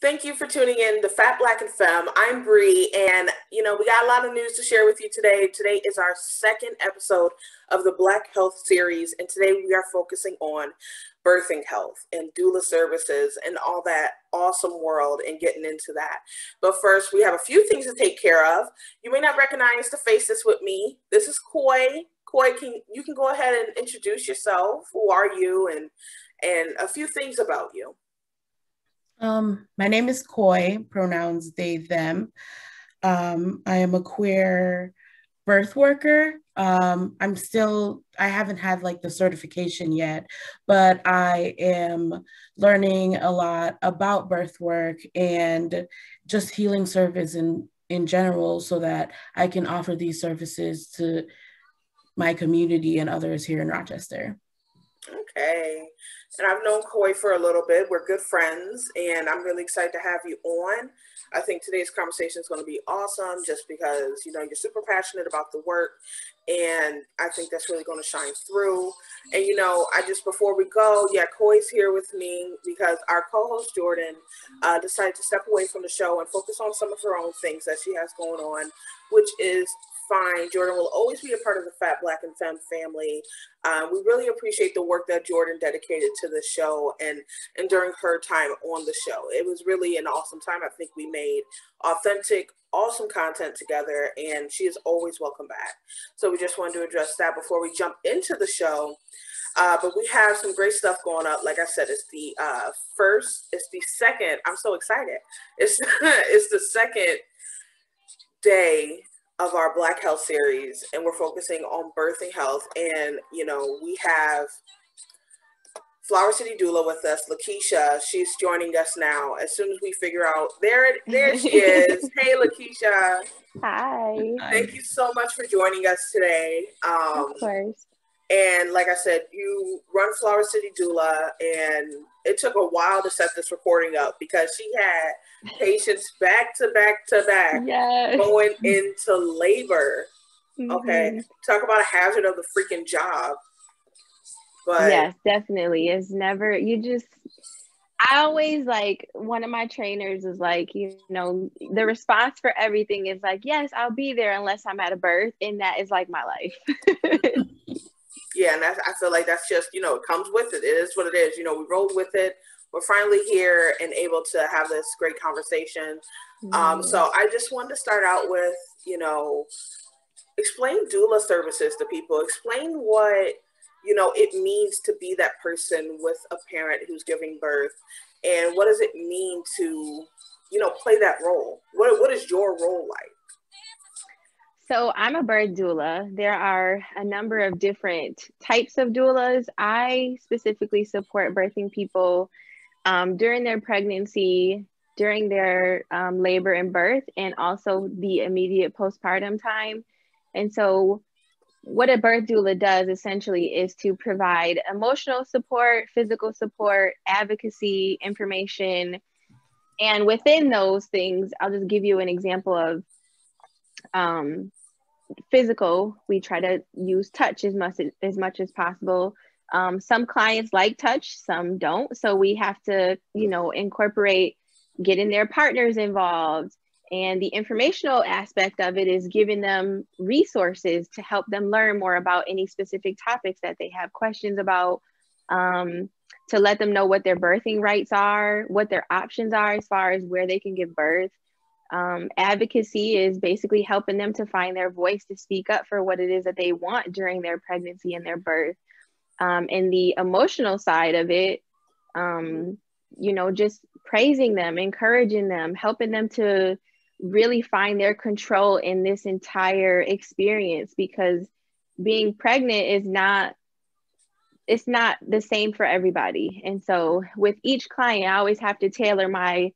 Thank you for tuning in to Fat Black and Femme. I'm Bree, and we got a lot of news to share with you today. Today is our second episode of the Black Health series, and today we are focusing on birthing health and doula services and all that awesome world and getting into that. But first, we have a few things to take care of. You may not recognize the faces with me. This is Koi. Koi, you can go ahead and introduce yourself. Who are you, and a few things about you. My name is Koi, pronouns they, them. I am a queer birth worker. I haven't had like the certification yet, but I am learning a lot about birth work and just healing service in general so that I can offer these services to my community and others here in Rochester. Okay. And I've known Koi for a little bit. We're good friends, and I'm really excited to have you on. I think today's conversation is going to be awesome just because, you're super passionate about the work, and I think that's really going to shine through. And, before we go, Koi's here with me because our co-host Jordan decided to step away from the show and focus on some of her own things that she has going on, which is fine. Jordan will always be a part of the Fat Black and Femme family. We really appreciate the work that Jordan dedicated to the show and during her time on the show. It was really an awesome time. I think we made authentic, awesome content together, and she is always welcome back. So we just wanted to address that before we jump into the show. But we have some great stuff going up. Like I said, it's the second. I'm so excited. It's the second day of our Black Health series, and we're focusing on birthing health. And we have Flower City Doula with us, LaKeisha. She's joining us now. As soon as we figure out, there she is. Hey, LaKeisha. Hi. Thank you so much for joining us today. Of course. And like I said, you run Flower City Doula, and it took a while to set this recording up because she had patients back to back to back going into labor. Mm-hmm. Okay. Talk about a hazard of the freaking job. But yes, definitely. It's never, I always one of my trainers is the response for everything is yes, I'll be there unless I'm at a birth. And that is my life. Yeah, and I feel like that's just, it comes with it. It is what it is. We rolled with it. We're finally here and able to have this great conversation. So I just wanted to start out with, explain doula services to people. Explain what, it means to be that person with a parent who's giving birth. And what does it mean to, play that role? What is your role like? So I'm a birth doula. There are a number of different types of doulas. I specifically support birthing people during their pregnancy, during their labor and birth, and also the immediate postpartum time. And so what a birth doula does essentially is to provide emotional support, physical support, advocacy, information. And within those things, I'll just give you an example of physical. We try to use touch as much as possible. Some clients like touch, some don't. So we have to, incorporate getting their partners involved. And the informational aspect of it is giving them resources to help them learn more about any specific topics that they have questions about, to let them know what their birthing rights are, what their options are as far as where they can give birth. Advocacy is basically helping them to find their voice to speak up for what it is that they want during their pregnancy and their birth. And the emotional side of it, just praising them, encouraging them, helping them to really find their control in this entire experience, because being pregnant is not the same for everybody. And so with each client, I always have to tailor my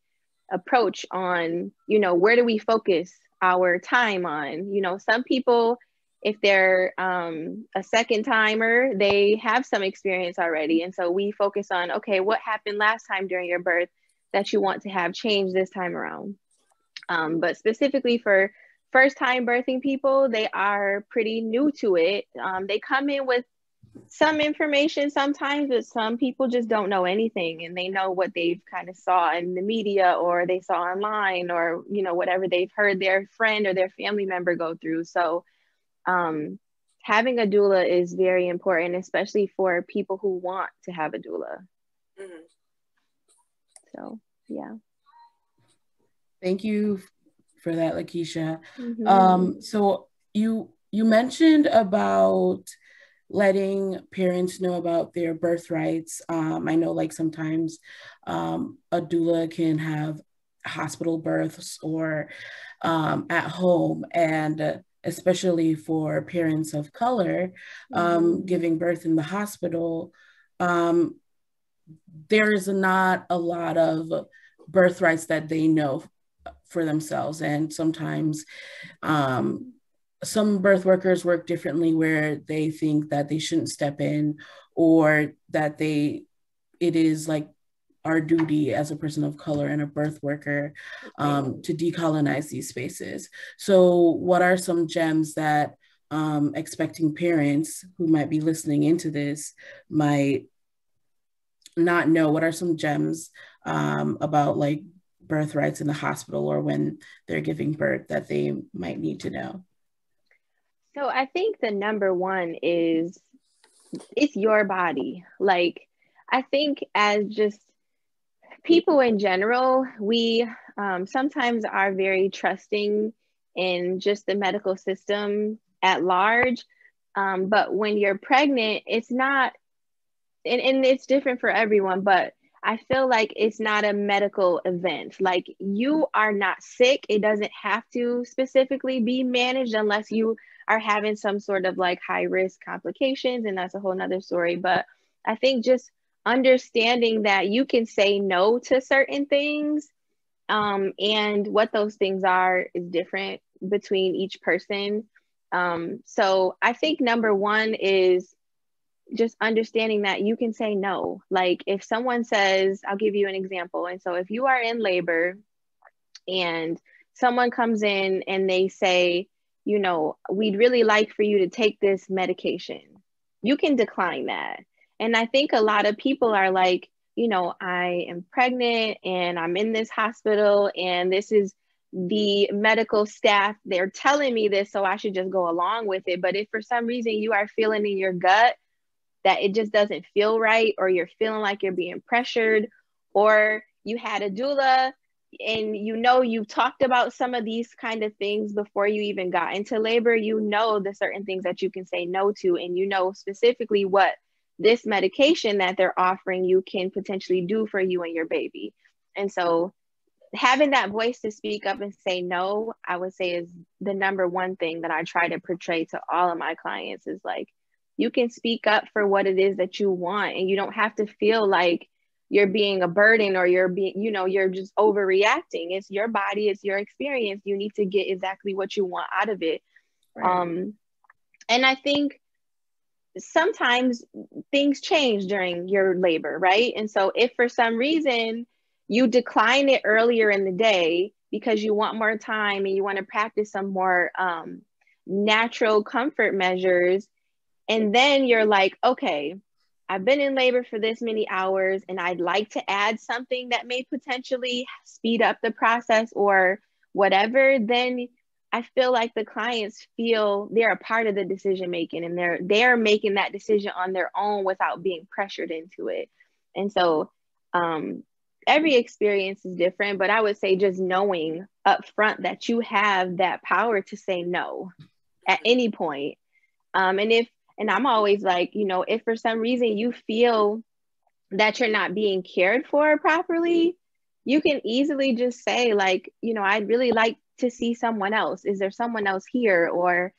approach on, where do we focus our time on? Some people, if they're a second timer, they have some experience already. And so we focus on, okay, what happened last time during your birth that you want to have changed this time around? But specifically for first time birthing people, they are pretty new to it. They come in with some information sometimes, but some people just don't know anything, and they know what they've kind of saw in the media, or they saw online, or whatever they've heard their friend or their family member go through. So having a doula is very important, especially for people who want to have a doula. Mm-hmm. So yeah. Thank you for that, LaKeisha. Mm-hmm. So you mentioned about letting parents know about their birthrights. I know like sometimes a doula can have hospital births or at home, and especially for parents of color, giving birth in the hospital, there is not a lot of birthrights that they know for themselves. And sometimes some birth workers work differently, where they think that they shouldn't step in, or that it is like our duty as a person of color and a birth worker to decolonize these spaces. So what are some gems that expecting parents who might be listening into this might not know? What are some gems about like birthrights in the hospital or when they're giving birth that they might need to know? So I think the number one is, it's your body. Like, I think as just people in general, we sometimes are very trusting in just the medical system at large. But when you're pregnant, it's not, and it's different for everyone, but I feel like it's not a medical event. Like, you are not sick. It doesn't have to specifically be managed unless you are having some sort of like high risk complications, and that's a whole nother story. But I think just understanding that you can say no to certain things, and what those things are is different between each person. So I think number one is just understanding that you can say no. Like, if someone says, I'll give you an example. And so if you are in labor and someone comes in and they say, we'd really like for you to take this medication, you can decline that. And I think a lot of people are like, I am pregnant and I'm in this hospital and this is the medical staff, they're telling me this, so I should just go along with it. But if for some reason you are feeling in your gut that it just doesn't feel right, or you're feeling like you're being pressured, or you had a doula and you've talked about some of these kind of things before you even got into labor, the certain things that you can say no to, and specifically what this medication that they're offering you can potentially do for you and your baby. And so having that voice to speak up and say no, I would say is the number one thing that I try to portray to all of my clients, is like, you can speak up for what it is that you want, and you don't have to feel like you're being a burden or you're being, you're just overreacting. It's your body, it's your experience. You need to get exactly what you want out of it. Right. And I think sometimes things change during your labor, right? And so if for some reason you decline it earlier in the day because you want more time and you want to practice some more natural comfort measures, and then you're like, okay, I've been in labor for this many hours and I'd like to add something that may potentially speed up the process or whatever, then I feel like the clients feel they're a part of the decision making, and they're making that decision on their own without being pressured into it. And so every experience is different, but I would say just knowing up front that you have that power to say no at any point. And I'm always like, if for some reason you feel that you're not being cared for properly, you can easily just say like, I'd really like to see someone else. Is there someone else here? Or,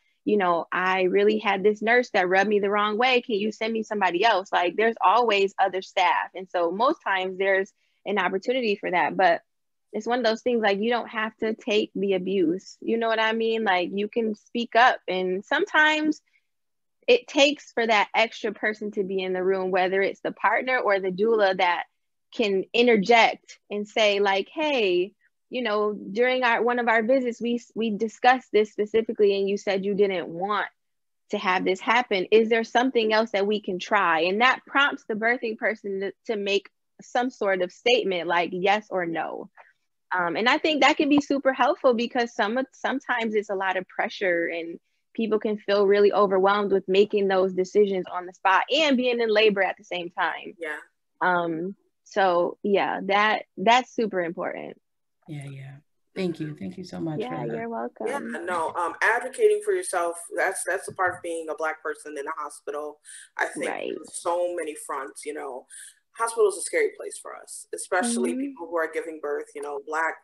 I really had this nurse that rubbed me the wrong way. Can you send me somebody else? Like, there's always other staff. And so most times there's an opportunity for that. But it's one of those things, like, you don't have to take the abuse. You know what I mean? Like, you can speak up, and sometimes it takes for that extra person to be in the room, whether it's the partner or the doula, that can interject and say like, hey, during one of our visits, we discussed this specifically, and you said you didn't want to have this happen. Is there something else that we can try? And that prompts the birthing person to make some sort of statement like yes or no. And I think that can be super helpful because sometimes it's a lot of pressure and people can feel really overwhelmed with making those decisions on the spot and being in labor at the same time. Yeah. So yeah, that's super important. Yeah. Thank you so much. Yeah, you're welcome. Yeah, no, advocating for yourself, that's a part of being a Black person in a hospital. I think Right. so many fronts, you know, hospital is a scary place for us, especially Mm-hmm. people who are giving birth, you know, black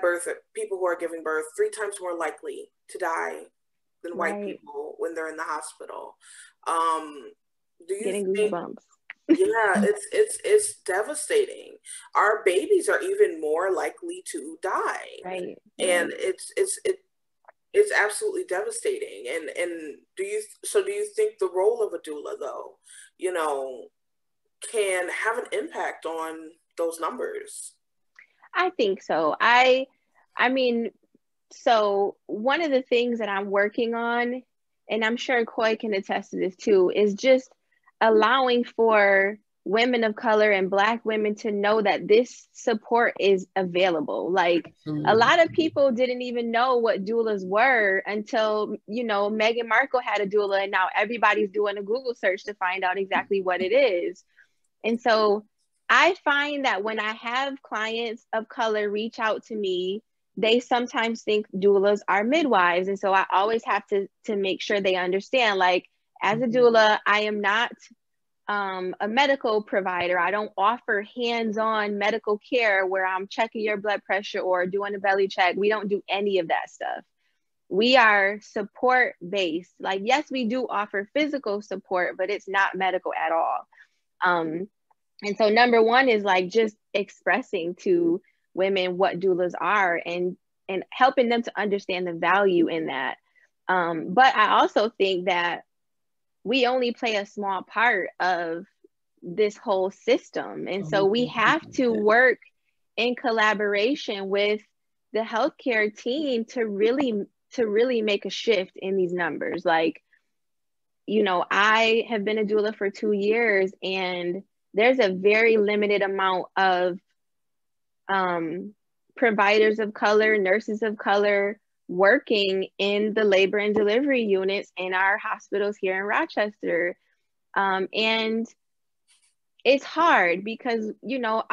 birth, people who are giving birth 3 times more likely to die than white Right. people when they're in the hospital. Do you Getting think, goosebumps. yeah, it's devastating. Our babies are even more likely to die. Right. And Right. it's absolutely devastating. And do you think the role of a doula, though, you know, can have an impact on those numbers? I think so. I mean, so one of the things that I'm working on, and I'm sure Coy can attest to this too, is just allowing for women of color and Black women to know that this support is available. Like a lot of people didn't even know what doulas were until, you know, Meghan Markle had a doula, and now everybody's doing a Google search to find out exactly what it is. And so I find that when I have clients of color reach out to me, they sometimes think doulas are midwives. And so I always have to make sure they understand, like, as a doula, I am not a medical provider. I don't offer hands-on medical care where I'm checking your blood pressure or doing a belly check. We don't do any of that stuff. We are support based. Like, yes, we do offer physical support, but it's not medical at all. And so number one is like just expressing to women what doulas are and helping them to understand the value in that. But I also think that we only play a small part of this whole system. And so we have to work in collaboration with the healthcare team to really make a shift in these numbers. Like, you know, I have been a doula for 2 years, and there's a very limited amount of providers of color, nurses of color working in the labor and delivery units in our hospitals here in Rochester. And it's hard because, you know,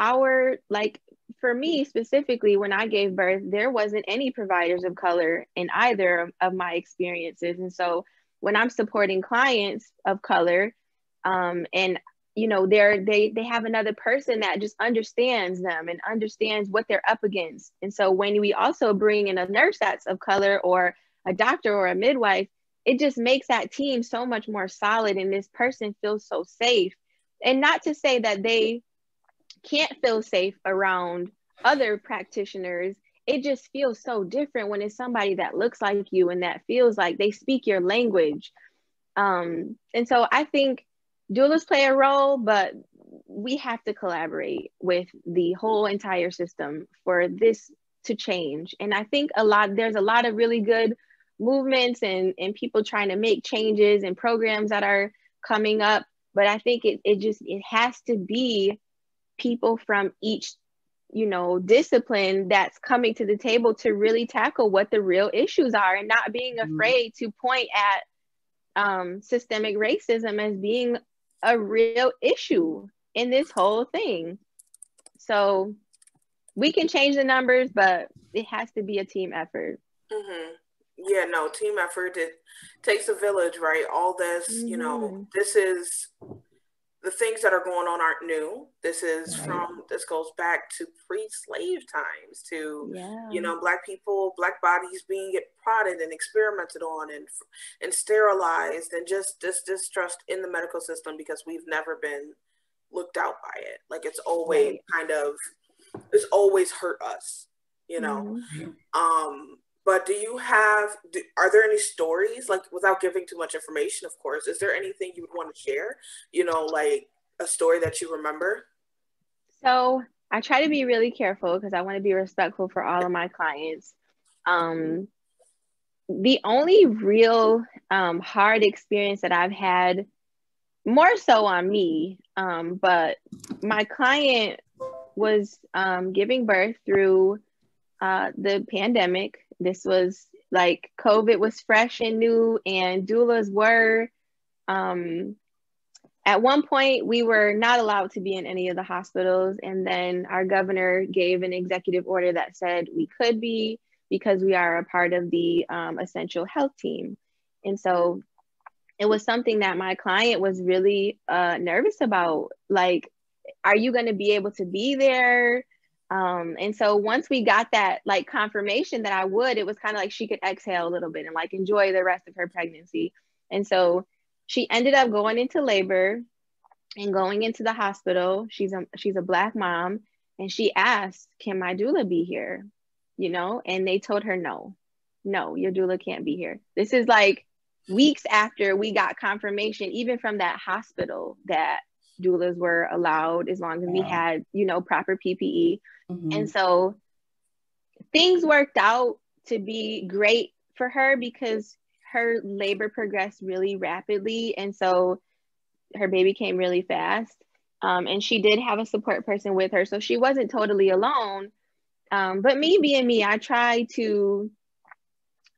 for me specifically, when I gave birth, there wasn't any providers of color in either of my experiences. And so when I'm supporting clients of color, and you know, they have another person that just understands them and understands what they're up against. And so when we also bring in a nurse that's of color or a doctor or a midwife, it just makes that team so much more solid, and this person feels so safe. And not to say that they can't feel safe around other practitioners. It just feels so different when it's somebody that looks like you and that feels like they speak your language. And so I think doulas play a role, but we have to collaborate with the whole entire system for this to change. And I think there's a lot of really good movements and people trying to make changes and programs that are coming up. But I think it has to be people from each, you know, discipline that's coming to the table to really tackle what the real issues are, and not being afraid to point at systemic racism as being a real issue in this whole thing. So we can change the numbers, but it has to be a team effort. Mm-hmm. Yeah, no, team effort. It takes a village, right? All this, you know, this is the things that are going on aren't new. This is this goes back to pre-slave times, to, you know, Black people, Black bodies being prodded and experimented on and sterilized, and just this distrust in the medical system because we've never been looked out by it. Like it's always it's always hurt us, you know. But are there any stories, like, without giving too much information, of course, is there anything you would want to share? You know, like a story that you remember? So I try to be really careful because I want to be respectful for all of my clients. the only real hard experience that I've had, more so on me, but my client was giving birth through the pandemic. This was like COVID was fresh and new, and doulas were, at one point we were not allowed to be in any of the hospitals. And then our governor gave an executive order that said we could be, because we are a part of the essential health team. And so it was something that my client was really nervous about. Like, are you going to be able to be there? And so once we got that like confirmation that I would, it was kind of like she could exhale a little bit and like enjoy the rest of her pregnancy. And so she ended up going into labor and going into the hospital. She's a Black mom, and she asked, "Can my doula be here?" You know, and they told her, no, your doula can't be here. This is like weeks after we got confirmation, even from that hospital, that doulas were allowed as long as we had, you know, proper PPE. And so things worked out to be great for her because her labor progressed really rapidly. And so her baby came really fast. And she did have a support person with her, so she wasn't totally alone. But me being me, I try to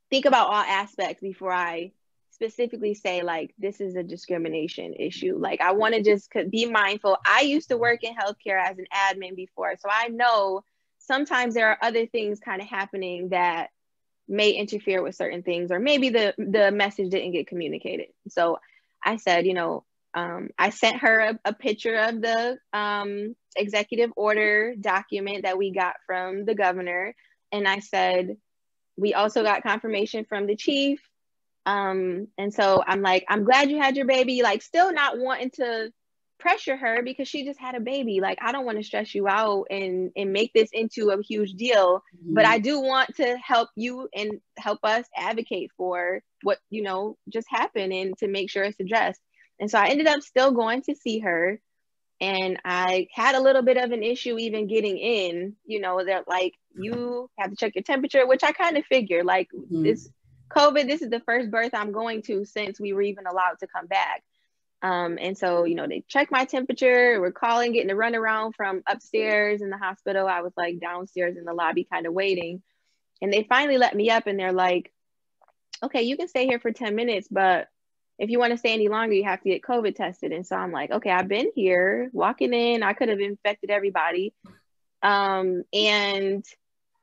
think about all aspects before I specifically say like, this is a discrimination issue. Like, I want to just be mindful. I used to work in healthcare as an admin before, so I know sometimes there are other things kind of happening that may interfere with certain things, or maybe the message didn't get communicated. So I said, you know, I sent her a picture of the executive order document that we got from the governor. And I said, we also got confirmation from the chief. And so I'm like, I'm glad you had your baby, like still not wanting to pressure her because she just had a baby. Like, I don't want to stress you out and make this into a huge deal, but I do want to help you and help us advocate for what, you know, just happened and to make sure it's addressed. And so I ended up still going to see her, and I had a little bit of an issue even getting in. You know, that like, you have to check your temperature, which I kind of figured, like this COVID, this is the first birth I'm going to since we were even allowed to come back. And so, you know, they checked my temperature, we're calling, getting a runaround from upstairs in the hospital. I was like downstairs in the lobby kind of waiting, and they finally let me up, and they're like, okay, you can stay here for 10 minutes, but if you want to stay any longer, you have to get COVID tested. And so I'm like, okay, I've been here walking in, I could have infected everybody. And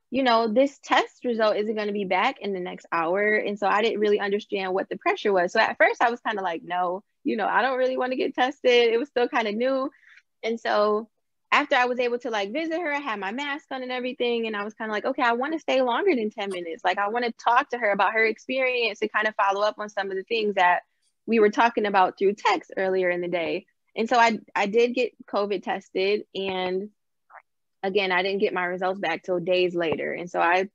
you know, this test result isn't going to be back in the next hour. And so I didn't really understand what the pressure was. So at first I was kind of like, no, you know, I don't really want to get tested. It was still kind of new. And so after I was able to like visit her, I had my mask on and everything. And I was kind of like, okay, I want to stay longer than 10 minutes. Like, I want to talk to her about her experience and kind of follow up on some of the things that we were talking about through text earlier in the day. And so I did get COVID tested, and again, I didn't get my results back till days later. And so I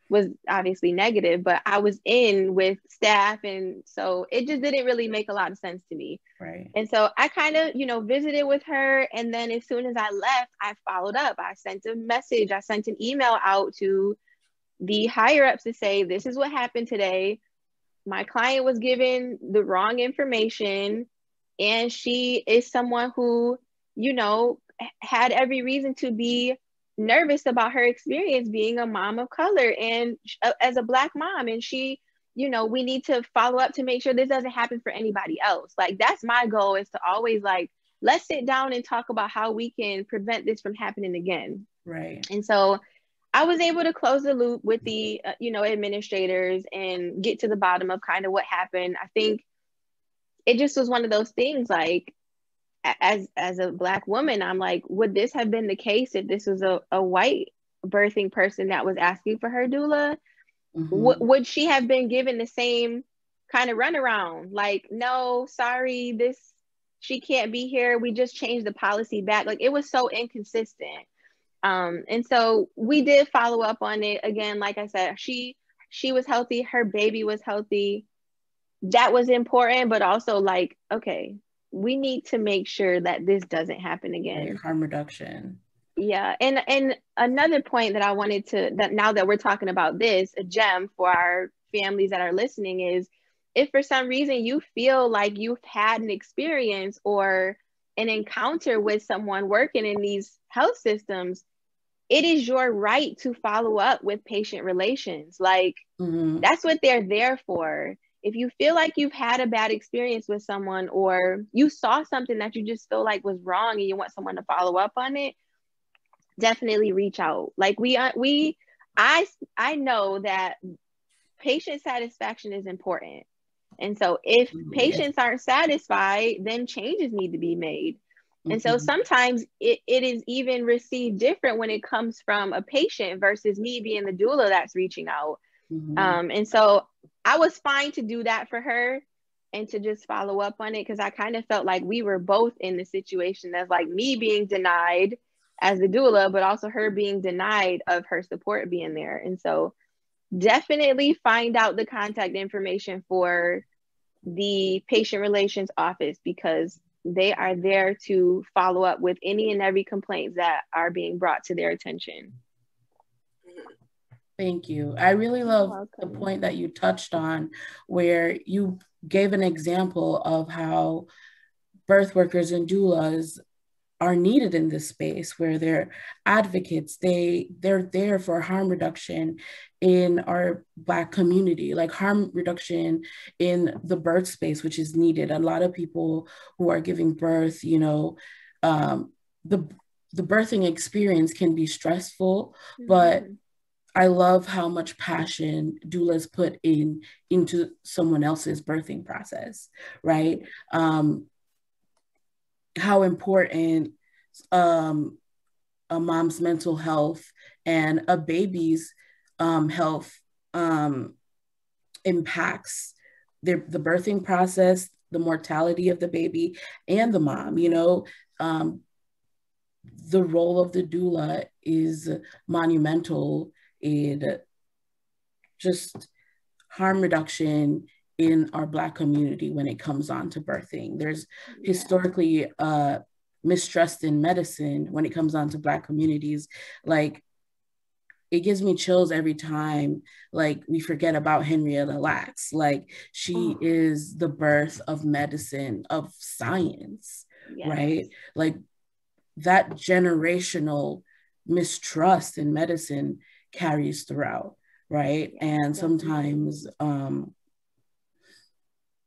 was obviously negative, but I was in with staff. And so it just didn't really make a lot of sense to me. Right. And so I kind of, you know, visited with her. And then as soon as I left, I followed up. I sent a message. I sent an email out to the higher ups to say, this is what happened today. My client was given the wrong information, and she is someone who, you know, had every reason to be nervous about her experience being a mom of color and as a Black mom. And she, you know, we need to follow up to make sure this doesn't happen for anybody else. Like, that's my goal, is to always like, let's sit down and talk about how we can prevent this from happening again. Right. And so I was able to close the loop with the, you know, administrators and get to the bottom of kind of what happened. I think it just was one of those things, like, as a Black woman, I'm like, would this have been the case if this was a white birthing person that was asking for her doula? Would she have been given the same kind of runaround? Like, no, sorry, she can't be here. We just changed the policy back. Like, it was so inconsistent. And so we did follow up on it. Again, like I said, she was healthy. Her baby was healthy. That was important, but also like, okay, we need to make sure that this doesn't happen again. Right, harm reduction. Yeah. And another point that I wanted to, that now that we're talking about this, a gem for our families that are listening is, if for some reason you feel like you've had an experience or an encounter with someone working in these health systems, it is your right to follow up with patient relations. Like, that's what they're there for. If you feel like you've had a bad experience with someone, or you saw something that you just feel like was wrong and you want someone to follow up on it, definitely reach out. Like, I know that patient satisfaction is important. And so if patients aren't satisfied, then changes need to be made. And so sometimes it is even received different when it comes from a patient versus me being the doula that's reaching out. And so I was fine to do that for her and to just follow up on it, because I kind of felt like we were both in the situation as like me being denied as the doula, but also her being denied of her support being there. And so definitely find out the contact information for the patient relations office, because they are there to follow up with any and every complaints that are being brought to their attention. Thank you. I really love the point that you touched on, where you gave an example of how birth workers and doulas are needed in this space, where they're advocates. They're there for harm reduction in our Black community, like harm reduction in the birth space, which is needed. A lot of people who are giving birth, you know, the birthing experience can be stressful, but I love how much passion doulas put into someone else's birthing process, right? How important a mom's mental health and a baby's health impacts the birthing process, the mortality of the baby and the mom. You know, the role of the doula is monumental in just harm reduction in our Black community when it comes on to birthing. There's historically mistrust in medicine when it comes on to Black communities. Like, it gives me chills every time, like, we forget about Henrietta Lacks. Like, she is the birth of medicine, of science, right? Like, that generational mistrust in medicine carries throughout, right? And sometimes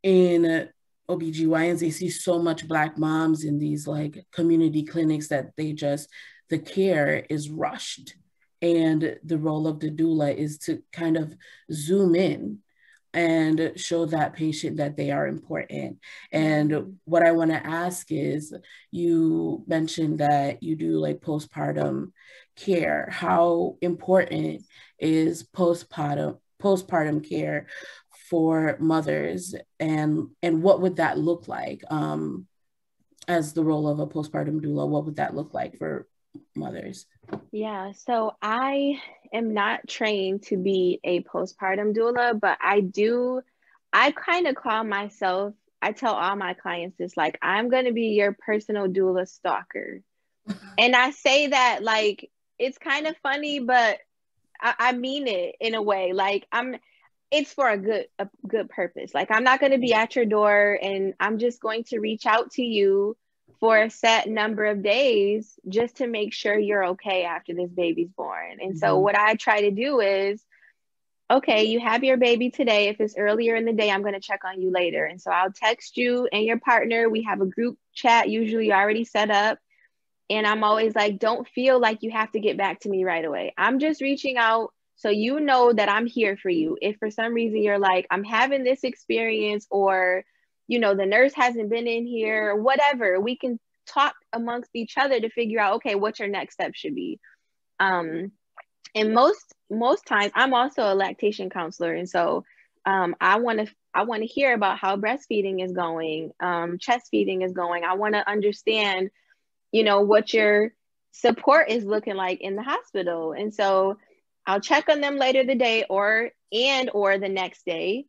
in OBGYNs, they see so much Black moms in these like community clinics that the care is rushed. And the role of the doula is to kind of zoom in and show that patient that they are important. And what I want to ask is, you mentioned that you do like postpartum care. How important is postpartum care for mothers, and what would that look like as the role of a postpartum doula? What would that look like for mothers? Yeah, so I am not trained to be a postpartum doula, but I kind of call myself, I tell all my clients this, like, I'm going to be your personal doula stalker. And I say that like, it's kind of funny, but I mean it in a way. Like, it's for a good purpose. Like, I'm not going to be at your door, and I'm just going to reach out to you for a set number of days just to make sure you're okay after this baby's born. And so what I try to do is, okay, you have your baby today. If it's earlier in the day, I'm going to check on you later. And so I'll text you and your partner. We have a group chat usually already set up. And I'm always like, don't feel like you have to get back to me right away. I'm just reaching out so you know that I'm here for you. If for some reason you're like, I'm having this experience, or, you know, the nurse hasn't been in here, or whatever, we can talk amongst each other to figure out, okay, what your next step should be. And most times, I'm also a lactation counselor. And so I want to hear about how breastfeeding is going, chest feeding is going. I want to understand, you know, what your support is looking like in the hospital. And so I'll check on them later the day or the next day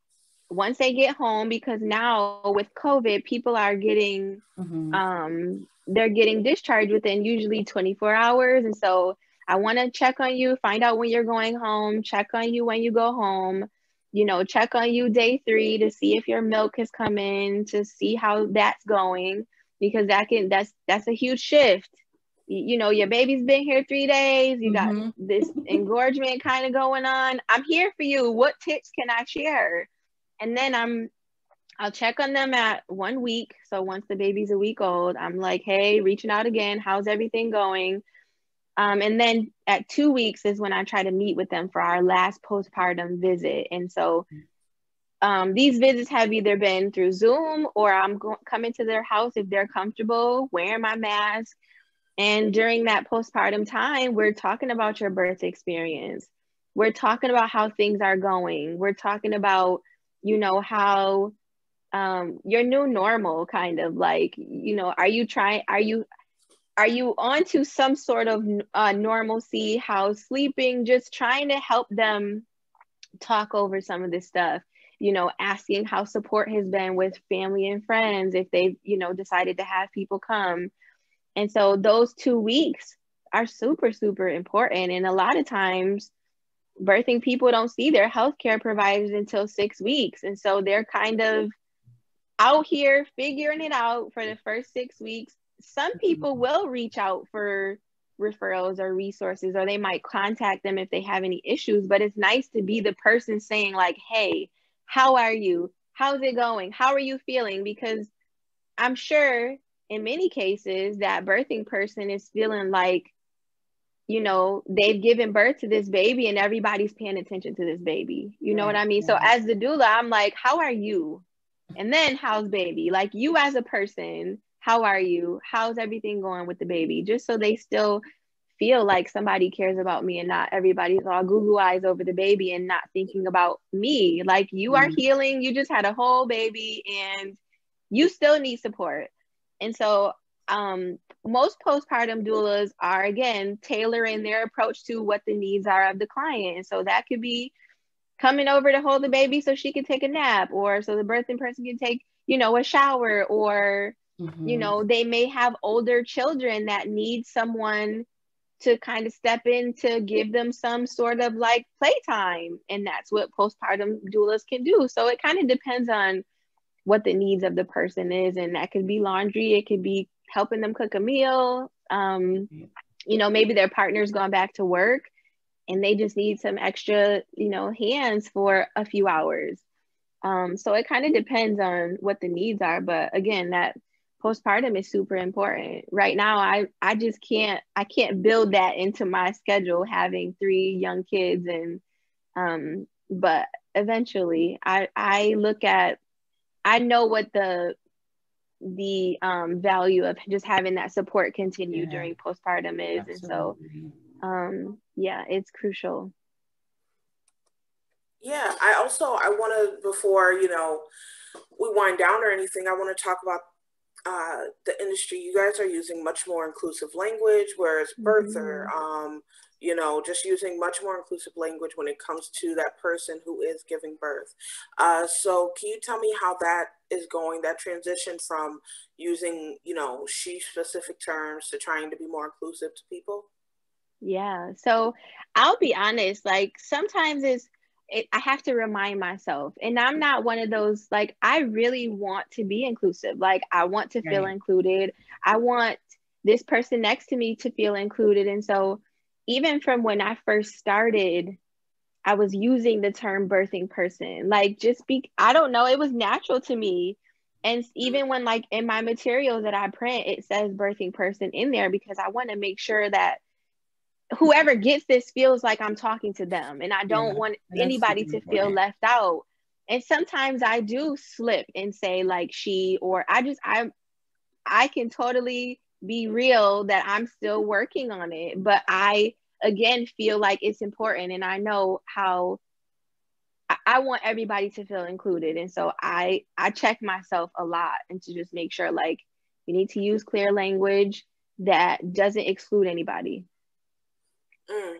once they get home, because now with COVID, people are getting, they're getting discharged within usually 24 hours. And so I want to check on you, find out when you're going home, check on you when you go home, check on you day 3 to see if your milk has come in, to see how that's going, because that's a huge shift. Your baby's been here 3 days, you got this engorgement kind of going on. I'm here for you. What tips can I share? And then I'll check on them at 1 week. So once the baby's a week old, I'm like, hey, reaching out again. How's everything going? And then at 2 weeks is when I try to meet with them for our last postpartum visit. And so these visits have either been through Zoom, or I'm coming to their house if they're comfortable, wearing my mask. And during that postpartum time, we're talking about your birth experience. We're talking about how things are going. We're talking about, how your new normal, kind of like, are you onto some sort of normalcy, how sleeping, just trying to help them talk over some of this stuff, asking how support has been with family and friends, if they've, decided to have people come. And so those 2 weeks are super, super important. And a lot of times birthing people don't see their healthcare providers until 6 weeks. And so they're kind of out here figuring it out for the first 6 weeks. Some people will reach out for referrals or resources, or they might contact them if they have any issues. But it's nice to be the person saying like, hey, how are you? How's it going? How are you feeling? Because I'm sure in many cases that birthing person is feeling like, they've given birth to this baby and everybody's paying attention to this baby. You know what I mean? So as the doula, I'm like, how are you? And then how's baby? Like, you as a person, how are you? How's everything going with the baby? Just so they still feel like somebody cares about me, and not everybody's all goo eyes over the baby and not thinking about me. Like, you are healing. You just had a whole baby and you still need support. And so most postpartum doulas are, again, tailoring their approach to what the needs are of the client. And so that could be coming over to hold the baby so she can take a nap, or so the birthing person can take, a shower, or, they may have older children that need someone to kind of step in to give them some sort of like playtime. And that's what postpartum doulas can do. So it kind of depends on what the needs of the person is. And that could be laundry. It could be helping them cook a meal. Maybe their partner's gone back to work and they just need some extra, hands for a few hours. So it kind of depends on what the needs are. But again, that postpartum is super important. Right now, I can't build that into my schedule, having 3 young kids. And but eventually I know what the value of just having that support continue during postpartum is. Absolutely. And so it's crucial. Yeah, I want to, before we wind down or anything, I want to talk about the industry. You guys are using much more inclusive language, whereas birther, just using much more inclusive language when it comes to that person who is giving birth. So can you tell me how that is going, that transition from using, she-specific terms to trying to be more inclusive to people? Yeah, so I'll be honest, like sometimes I have to remind myself, and I'm not one of those, like, I really want to be inclusive. Like, I want to feel included. I want this person next to me to feel included. And so even from when I first started, I was using the term birthing person, like, I don't know, it was natural to me. And even when, like, in my materials that I print, it says birthing person in there, because I want to make sure that whoever gets this feels like I'm talking to them, and I don't want anybody to feel left out. And sometimes I do slip and say like she, or I can totally be real that I'm still working on it, but I again feel like it's important, and I know how I want everybody to feel included. And so I check myself a lot, and to just make sure, like, you need to use clear language that doesn't exclude anybody.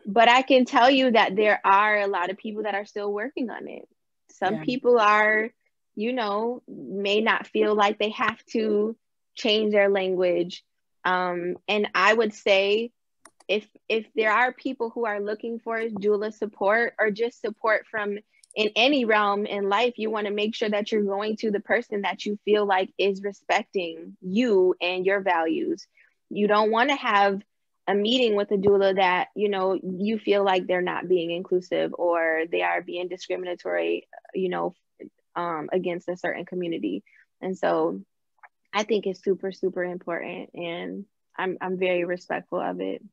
But I can tell you that there are a lot of people that are still working on it. Some people are, may not feel like they have to change their language. And I would say if there are people who are looking for doula support, or just support from in any realm in life, you want to make sure that you're going to the person that you feel like is respecting you and your values. You don't want to have a meeting with a doula that, you know, you feel like they're not being inclusive or they are being discriminatory, you know, against a certain community. And so I think it's super, super important, and I'm very respectful of it.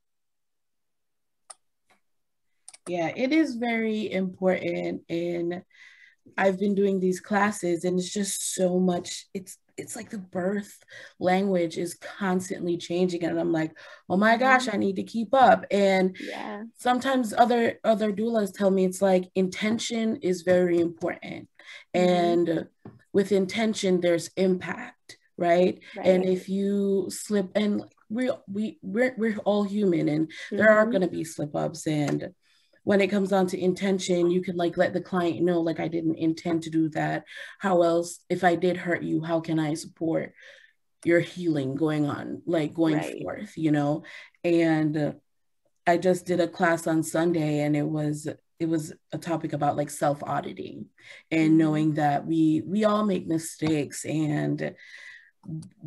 Yeah, it is very important. And I've been doing these classes, and it's just so much. It's like the birth language is constantly changing, and I'm like, oh my gosh, I need to keep up. And yeah, sometimes other doulas tell me it's like intention is very important, and with intention there's impact, right? And if you slip, and we're all human, and there are going to be slip ups, and when it comes down to intention, you can like let the client know, like, I didn't intend to do that. How else, if I did hurt you, how can I support your healing going on, like going forth, you know? And I just did a class on Sunday, and it was a topic about like self-auditing and knowing that we all make mistakes, and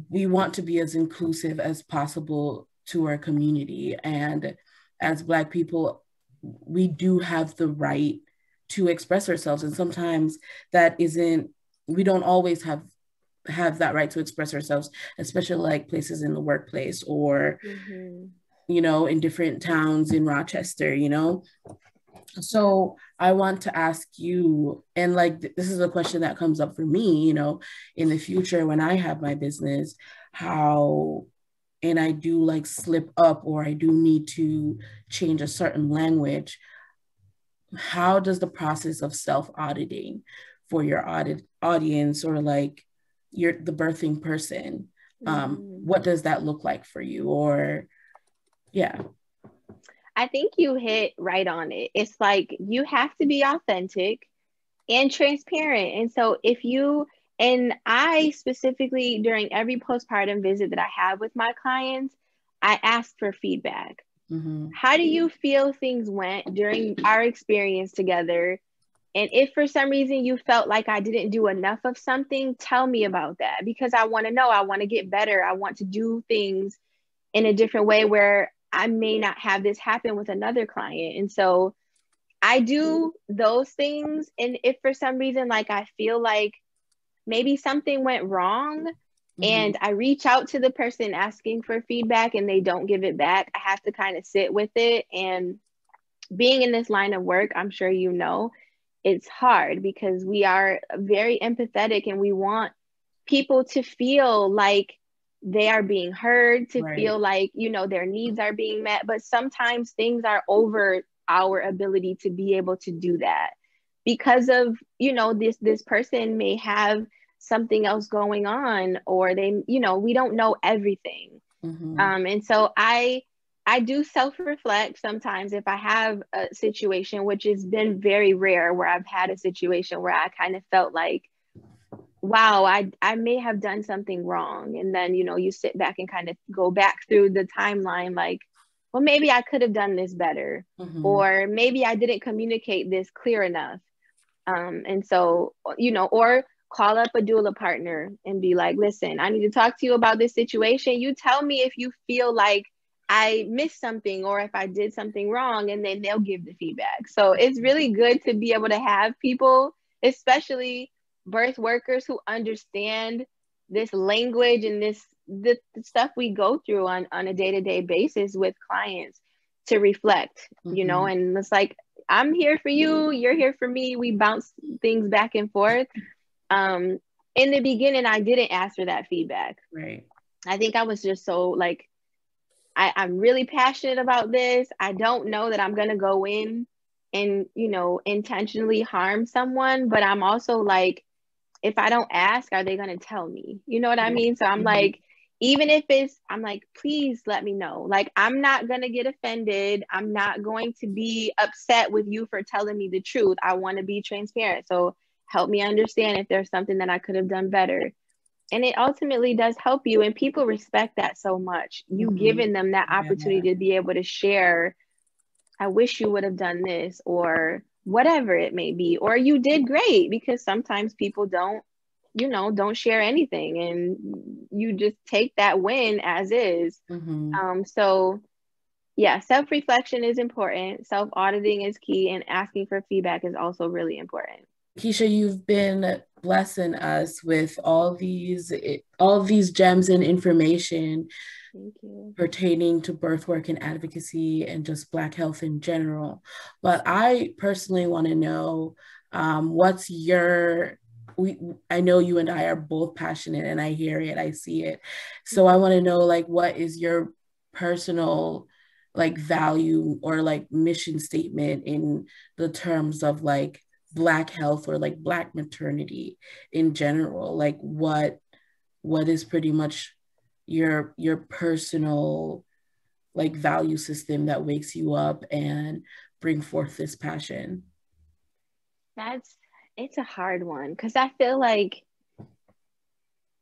we want to be as inclusive as possible to our community. And as Black people, we do have the right to express ourselves. And sometimes we don't always have that right to express ourselves, especially like places in the workplace or, you know, in different towns in Rochester, you know? So I want to ask you, and like, this is a question that comes up for me, you know, in the future when I have my business, and I do like slip up, or I do need to change a certain language, how does the process of self-auditing for your audience, or like the birthing person, what does that look like for you? Or yeah. I think you hit right on it. It's like you have to be authentic and transparent. And so and I specifically, during every postpartum visit that I have with my clients, I ask for feedback. How do you feel things went during our experience together? And if for some reason you felt like I didn't do enough of something, tell me about that, because I want to know, I want to get better. I want to do things in a different way where I may not have this happen with another client. And so I do those things. And if for some reason, like, I feel like maybe something went wrong and I reach out to the person asking for feedback and they don't give it back, I have to kind of sit with it. And being in this line of work, I'm sure you know, it's hard because we are very empathetic and we want people to feel like they are being heard, to feel like, you know, their needs are being met. But sometimes things are over our ability to be able to do that because of, you know, this person may have something else going on, or they, you know, we don't know everything. And so I do self-reflect sometimes if I have a situation, which has been very rare, where I've had a situation where I kind of felt like, wow, I may have done something wrong. And then, you know, you sit back and kind of go back through the timeline, like, well, maybe I could have done this better, or maybe I didn't communicate this clear enough. And so, you know, or call up a doula partner and be like, listen, I need to talk to you about this situation. You tell me if you feel like I missed something or if I did something wrong, and then they'll give the feedback. So it's really good to be able to have people, especially birth workers, who understand this language and the stuff we go through on a day-to-day basis with clients, to reflect, you know. And it's like, I'm here for you, you're here for me. We bounce things back and forth. In the beginning, I didn't ask for that feedback. I think I was just so like, I'm really passionate about this. I don't know that I'm going to go in and, you know, intentionally harm someone, but I'm also like, if I don't ask, are they going to tell me? You know what I mean? So I'm like, even if I'm like, please let me know. Like, I'm not going to get offended. I'm not going to be upset with you for telling me the truth. I want to be transparent. So help me understand if there's something that I could have done better. And it ultimately does help you. And people respect that so much. You giving them that opportunity to be able to share, I wish you would have done this, or whatever it may be, or you did great, because sometimes people don't share anything, and you just take that win as is. So yeah, self-reflection is important. Self-auditing is key, and asking for feedback is also really important. Keisha, you've been blessing us with all these gems and information. Thank you. Pertaining to birth work and advocacy and just Black health in general. But I personally want to know, what's your, I know you and I are both passionate, and I hear it, I see it. So I want to know, like, what is your personal like value or like mission statement in the terms of like Black health or like Black maternity in general? Like what is pretty much your personal like value system that wakes you up and bring forth this passion? It's a hard one, because I feel like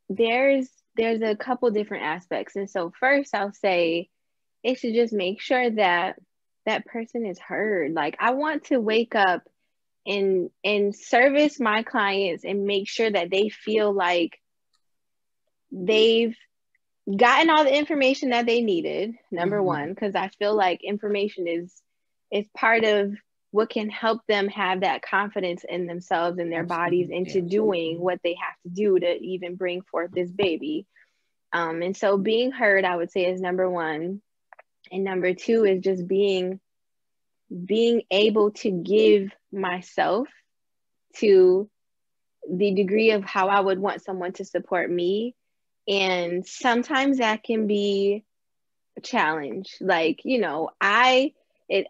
there's a couple different aspects. And so first I'll say it's to just make sure that that person is heard. Like, I want to wake up and service my clients and make sure that they feel like they've gotten all the information that they needed, number one, because I feel like information is part of what can help them have that confidence in themselves and their bodies into doing what they have to do to even bring forth this baby. And so being heard, I would say, is number one. And number two is just being able to give myself to the degree of how I would want someone to support me. And sometimes that can be a challenge. Like,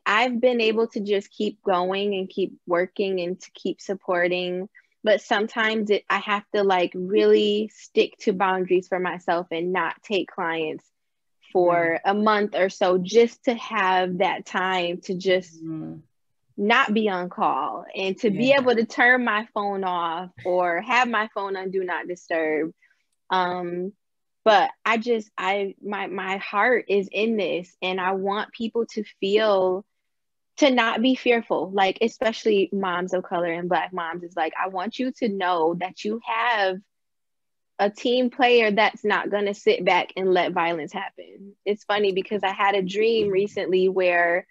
I've been able to just keep going and keep working and to keep supporting, but sometimes I have to like really stick to boundaries for myself and not take clients for a month or so, just to have that time to just not be on call and to be able to turn my phone off or have my phone on do not disturb. But my heart is in this, and I want people to not be fearful, like especially moms of color and Black moms. Is like, I want you to know that you have a team player that's not going to sit back and let violence happen. It's funny because I had a dream recently where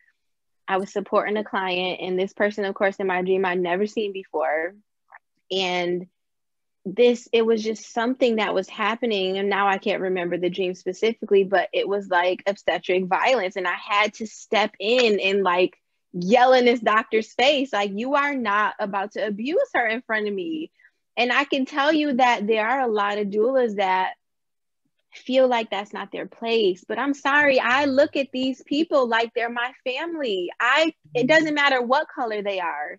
I was supporting a client, and this person, of course, in my dream I'd never seen before. And it was just something that was happening. And now I can't remember the dream specifically, but it was like obstetric violence. And I had to step in and like yell in this doctor's face, like, you are not about to abuse her in front of me. And I can tell you that there are a lot of doulas that feel like that's not their place. But I'm sorry, I look at these people like they're my family. It doesn't matter what color they are.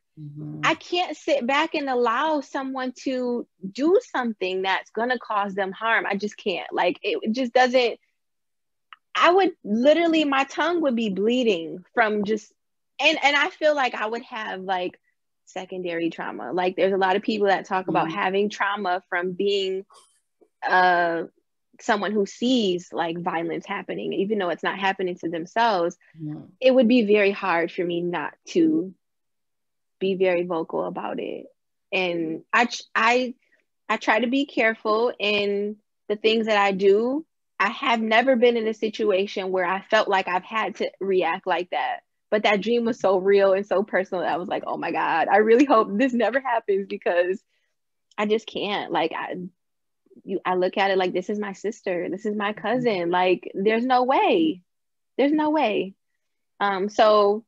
I can't sit back and allow someone to do something that's gonna cause them harm. I just can't. Like, it just doesn't. I would literally, my tongue would be bleeding from just, and I feel like I would have like secondary trauma. Like, there's a lot of people that talk about having trauma from being someone who sees like violence happening, even though it's not happening to themselves. It would be very hard for me not to be very vocal about it. And I try to be careful in the things that I do. I have never been in a situation where I felt like I've had to react like that. But that dream was so real and so personal that I was like, oh my God, I really hope this never happens, because I just can't. Like, I look at it like, this is my sister, this is my cousin. Like, there's no way. So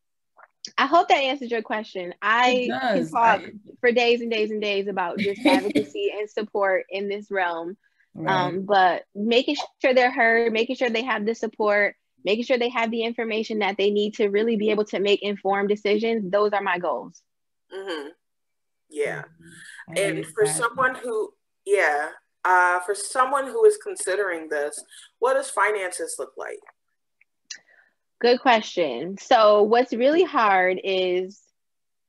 I hope that answers your question. I can talk for days and days and days about just advocacy and support in this realm. Right. But making sure they're heard, making sure they have the support, making sure they have the information that they need to really be able to make informed decisions. Those are my goals. Yeah. And for someone who, for someone who is considering this, what does finances look like? Good question. So what's really hard is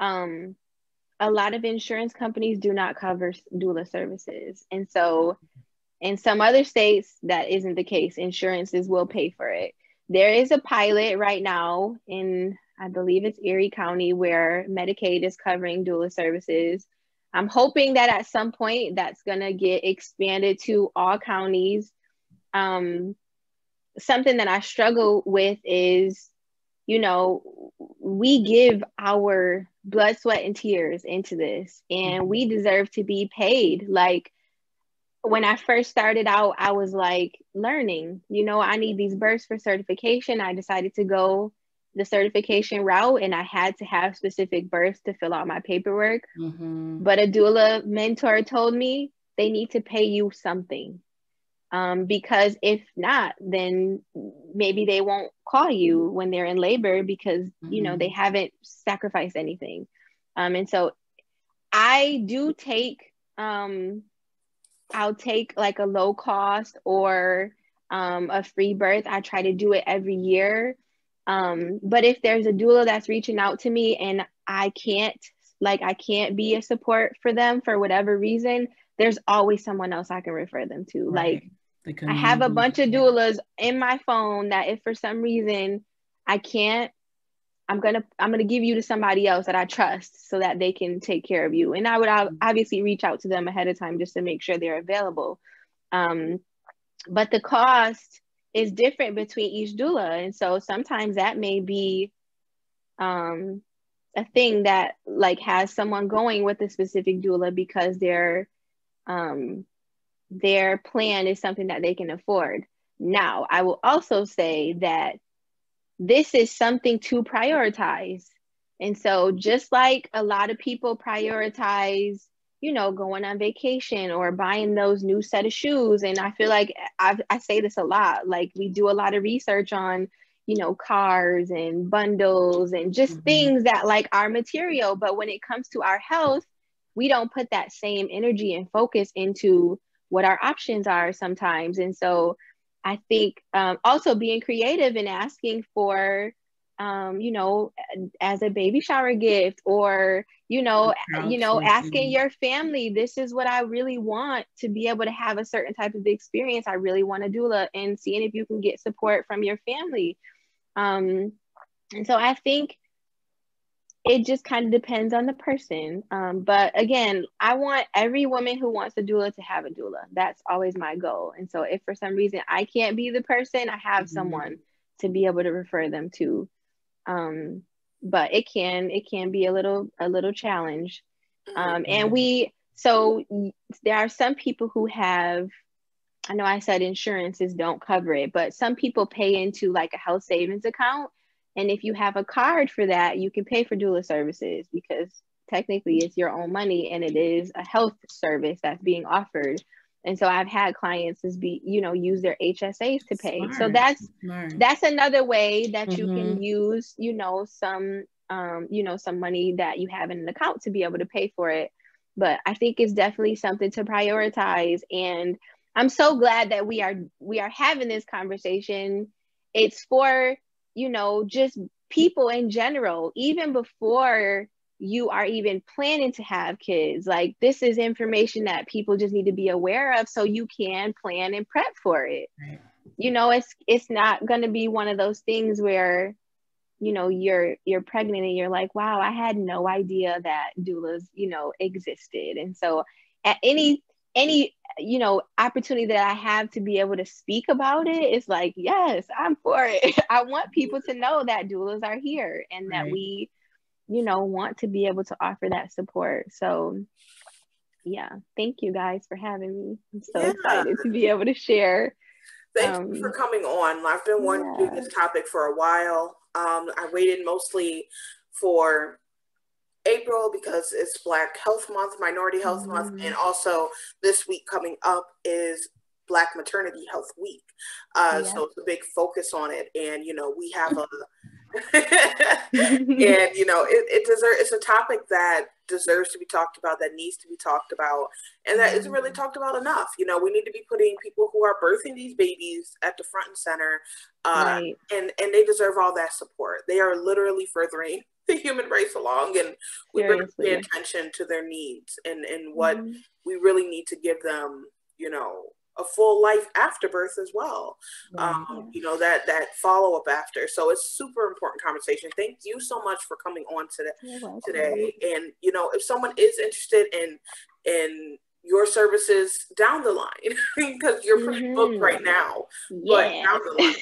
a lot of insurance companies do not cover doula services. And so in some other states, that isn't the case. Insurances will pay for it. There is a pilot right now in I believe it's Erie County, where Medicaid is covering doula services. I'm hoping that at some point that's going to get expanded to all counties. Something that I struggle with is, you know, we give our blood, sweat, and tears into this, and we deserve to be paid. Like, when I first started out, I was like learning, you know, I need these bursts for certification. I decided to go the certification route, and I had to have specific bursts to fill out my paperwork. But a doula mentor told me they need to pay you something. Because if not, then maybe they won't call you when they're in labor, because, you know, they haven't sacrificed anything. And so I do take, I'll take like a low cost or a free birth. I try to do it every year. But if there's a doula that's reaching out to me and I can't be a support for them for whatever reason, there's always someone else I can refer them to. Right. Like, I have a bunch of doulas in my phone that if for some reason I can't, I'm gonna give you to somebody else that I trust so that they can take care of you. And I would obviously reach out to them ahead of time just to make sure they're available. But the cost is different between each doula, and so sometimes that may be a thing that like has someone going with a specific doula because their plan is something that they can afford. Now, I will also say that this is something to prioritize. And so just like a lot of people prioritize, you know, going on vacation or buying those new set of shoes. And I feel like I say this a lot, like we do a lot of research on, you know, cars and bundles and just things that like are material. But when it comes to our health, we don't put that same energy and focus into what our options are sometimes. And so I think also being creative and asking for, you know, as a baby shower gift, or, you know, asking your family, this is what I really want to be able to have a certain type of experience. I really want a doula, and seeing if you can get support from your family. And so I think it just kind of depends on the person. But again, I want every woman who wants a doula to have a doula. That's always my goal. And so if for some reason I can't be the person, I have someone to be able to refer them to. But it can be a little challenge. And so there are some people who have, I know I said insurances don't cover it, but some people pay into like a health savings account. And if you have a card for that, you can pay for doula services because technically it's your own money and it is a health service that's being offered. And so I've had clients use their HSAs to pay. Smart. So that's another way that you can use, some money that you have in an account to be able to pay for it. But I think it's definitely something to prioritize. And I'm so glad that we are having this conversation. It's for, just people in general, even before you are even planning to have kids. Like, this is information that people just need to be aware of so you can plan and prep for it. Right. It's not going to be one of those things where, you're pregnant and you're like, wow, I had no idea that doulas, existed. And so at any opportunity that I have to be able to speak about it, it's like, yes, I'm for it. I want people to know that doulas are here and that we, want to be able to offer that support. So yeah, thank you guys for having me. I'm so excited to be able to share. Thank you for coming on. I've been wanting to do this topic for a while. I waited mostly for April because it's Black Health Month, Minority Health Month, and also this week coming up is Black Maternity Health Week. So it's a big focus on it, and we have a and it's a topic that deserves to be talked about, that needs to be talked about, and that isn't really talked about enough. We need to be putting people who are birthing these babies at the front and center, and they deserve all that support. They are literally furthering the human race along, and we really pay attention to their needs and what we really need to give them, a full life after birth as well. You know, that follow-up after. So it's super important conversation. Thank you so much for coming on today. And, you know, if someone is interested in your services down the line, because you're pretty booked right now, but down the line,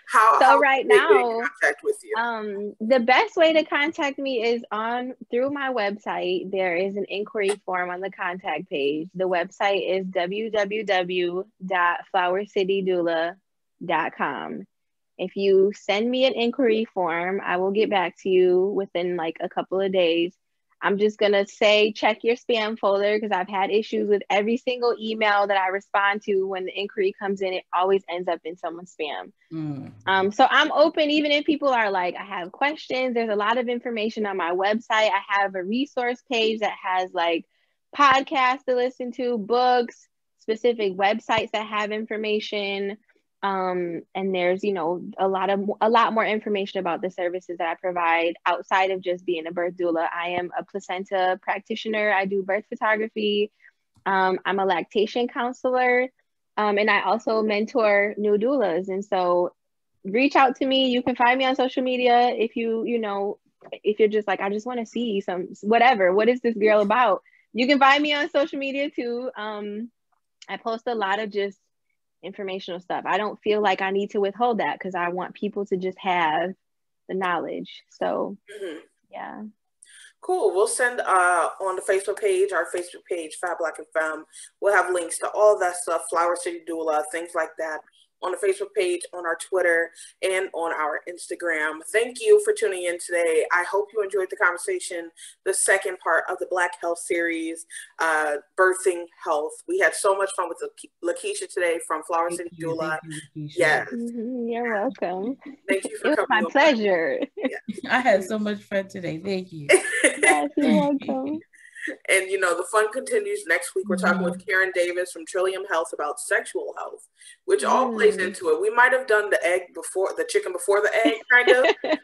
how right now, contact with you? The best way to contact me is through my website. There is an inquiry form on the contact page. The website is www.flowercitydoula.com. If you send me an inquiry form, I will get back to you within like a couple of days. I'm just going to say, check your spam folder, because I've had issues with every single email that I respond to. When the inquiry comes in, it always ends up in someone's spam. So I'm open, even if people are like, I have questions. There's a lot of information on my website. I have a resource page that has like podcasts to listen to, books, specific websites that have information. And there's, you know, a lot more information about the services that I provide outside of just being a birth doula. I am a placenta practitioner. I do birth photography. I'm a lactation counselor. And I also mentor new doulas. And so reach out to me. You can find me on social media if you know, if you're just like, I just want to see what is this girl about? You can find me on social media too. I post a lot of just informational stuff. I don't feel like I need to withhold that, because I want people to just have the knowledge. So yeah. Cool. We'll send on the Facebook page, our Facebook page, Fab Black and Femme. We'll have links to all that stuff, Flower City Doula, things like that, on the Facebook page, on our Twitter, and on our Instagram. Thank you for tuning in today. I hope you enjoyed the conversation, the second part of the Black Health series, Birthing Health. We had so much fun with LaKeisha today from Flower City Doula. Yes. You're welcome. Thank you for coming. It was my pleasure. Yeah. I had so much fun today. Thank you. Yes, you're welcome. And, you know, the fun continues next week. We're talking with Karen Davis from Trillium Health about sexual health, which all plays into it. We might have done the chicken before the egg, kind of, but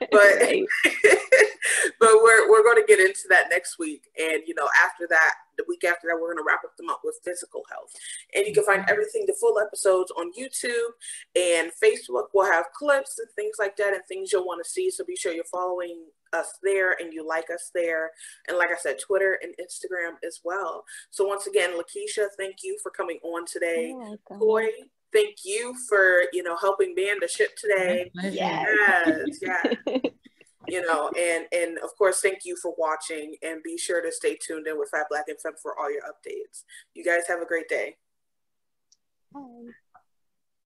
but we're going to get into that next week. And, you know, after that, the week after that, we're going to wrap them up with physical health. And you can find everything, the full episodes, on YouTube and Facebook. We'll have clips and things like that, and things you'll want to see. So be sure you're following us there and you like us there. And like I said, Twitter and Instagram as well. So once again, LaKeisha, thank you for coming on today. Coy, thank you for, you know, helping man the ship today. Yes. You know, and of course, thank you for watching, and be sure to stay tuned in with Fat Black and Femme for all your updates. You guys have a great day. Bye.